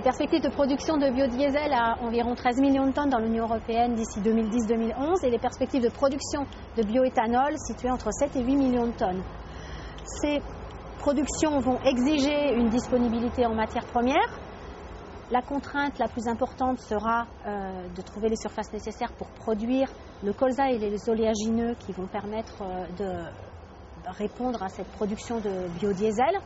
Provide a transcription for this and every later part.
des perspectives de production de biodiesel à environ 13 millions de tonnes dans l'Union européenne d'ici 2010-2011 et les perspectives de production de bioéthanol situées entre 7 et 8 millions de tonnes. Ces productions vont exiger une disponibilité en matières premières. La contrainte la plus importante sera de trouver les surfaces nécessaires pour produire le colza et les oléagineux qui vont permettre de répondre à cette production de biodiesel.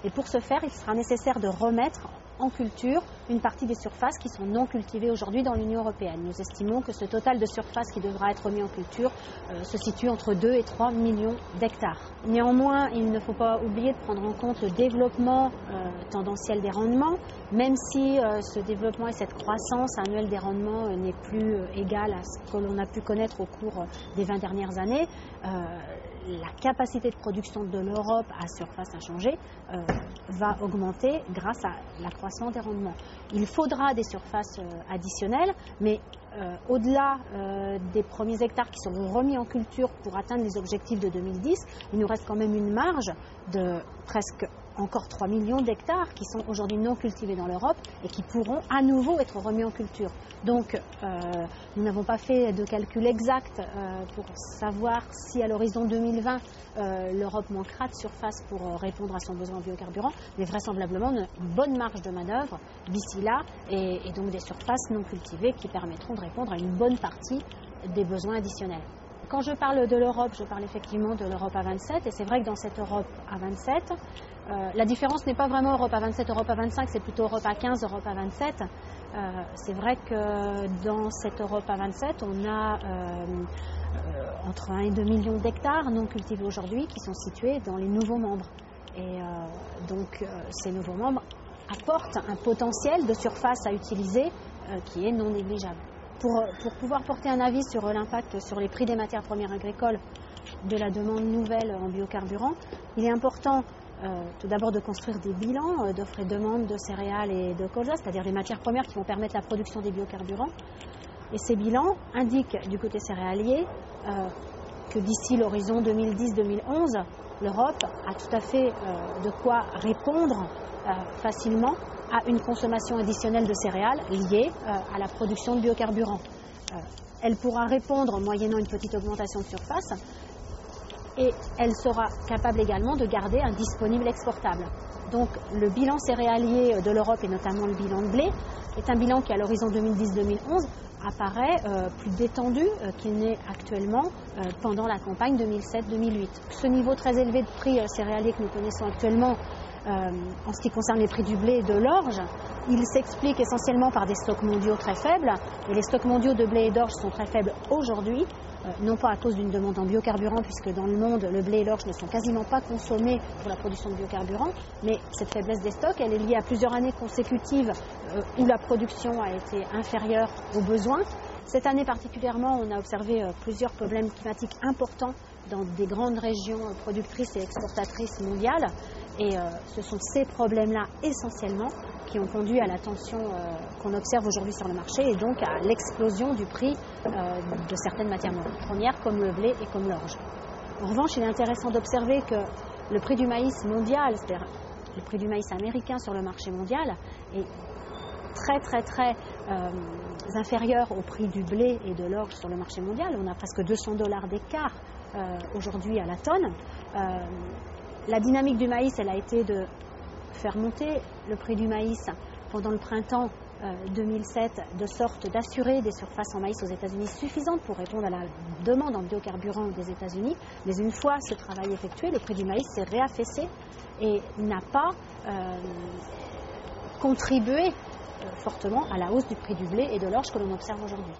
Et pour ce faire, il sera nécessaire de remettre en culture une partie des surfaces qui sont non cultivées aujourd'hui dans l'Union européenne. Nous estimons que ce total de surface qui devra être mis en culture se situe entre 2 et 3 millions d'hectares. Néanmoins, il ne faut pas oublier de prendre en compte le développement tendanciel des rendements, même si ce développement et cette croissance annuelle des rendements n'est plus égale à ce que l'on a pu connaître au cours des 20 dernières années. La capacité de production de l'Europe à surface inchangée va augmenter grâce à l'accroissement des rendements. Il faudra des surfaces additionnelles, mais au-delà des premiers hectares qui seront remis en culture pour atteindre les objectifs de 2010, il nous reste quand même une marge de presque encore 3 millions d'hectares qui sont aujourd'hui non cultivés dans l'Europe et qui pourront à nouveau être remis en culture. Donc nous n'avons pas fait de calcul exact pour savoir si à l'horizon 2020 l'Europe manquera de surface pour répondre à son besoin en biocarburant, mais vraisemblablement une bonne marge de manœuvre d'ici là et donc des surfaces non cultivées qui permettront de répondre à une bonne partie des besoins additionnels. Quand je parle de l'Europe, je parle effectivement de l'Europe à 27 et c'est vrai que dans cette Europe à 27, la différence n'est pas vraiment Europe à 27, Europe à 25, c'est plutôt Europe à 15, Europe à 27. C'est vrai que dans cette Europe à 27, on a entre 1 et 2 millions d'hectares non cultivés aujourd'hui qui sont situés dans les nouveaux membres. Et donc ces nouveaux membres apportent un potentiel de surface à utiliser qui est non négligeable. Pour pouvoir porter un avis sur l'impact sur les prix des matières premières agricoles de la demande nouvelle en biocarburant, il est important tout d'abord de construire des bilans d'offres et demandes de céréales et de colza, c'est-à-dire des matières premières qui vont permettre la production des biocarburants. Et ces bilans indiquent du côté céréalier que d'ici l'horizon 2010-2011, l'Europe a tout à fait de quoi répondre facilement à une consommation additionnelle de céréales liée à la production de biocarburants. Elle pourra répondre moyennant une petite augmentation de surface et elle sera capable également de garder un disponible exportable. Donc le bilan céréalier de l'Europe et notamment le bilan de blé est un bilan qui à l'horizon 2010-2011 apparaît plus détendu qu'il n'est actuellement pendant la campagne 2007-2008. Ce niveau très élevé de prix céréalier que nous connaissons actuellement en ce qui concerne les prix du blé et de l'orge, il s'explique essentiellement par des stocks mondiaux très faibles. Et les stocks mondiaux de blé et d'orge sont très faibles aujourd'hui, non pas à cause d'une demande en biocarburant, puisque dans le monde, le blé et l'orge ne sont quasiment pas consommés pour la production de biocarburant, mais cette faiblesse des stocks, elle est liée à plusieurs années consécutives où la production a été inférieure aux besoins. Cette année particulièrement, on a observé plusieurs problèmes climatiques importants dans des grandes régions productrices et exportatrices mondiales. Et ce sont ces problèmes-là essentiellement qui ont conduit à la tension qu'on observe aujourd'hui sur le marché et donc à l'explosion du prix de certaines matières premières comme le blé et comme l'orge. En revanche, il est intéressant d'observer que le prix du maïs mondial, c'est-à-dire le prix du maïs américain sur le marché mondial, est très inférieur au prix du blé et de l'orge sur le marché mondial. On a presque $200 d'écart aujourd'hui à la tonne. La dynamique du maïs, elle a été de faire monter le prix du maïs pendant le printemps 2007, de sorte d'assurer des surfaces en maïs aux États-Unis suffisantes pour répondre à la demande en biocarburant des États-Unis. Mais une fois ce travail effectué, le prix du maïs s'est réaffaissé et n'a pas contribué fortement à la hausse du prix du blé et de l'orge que l'on observe aujourd'hui.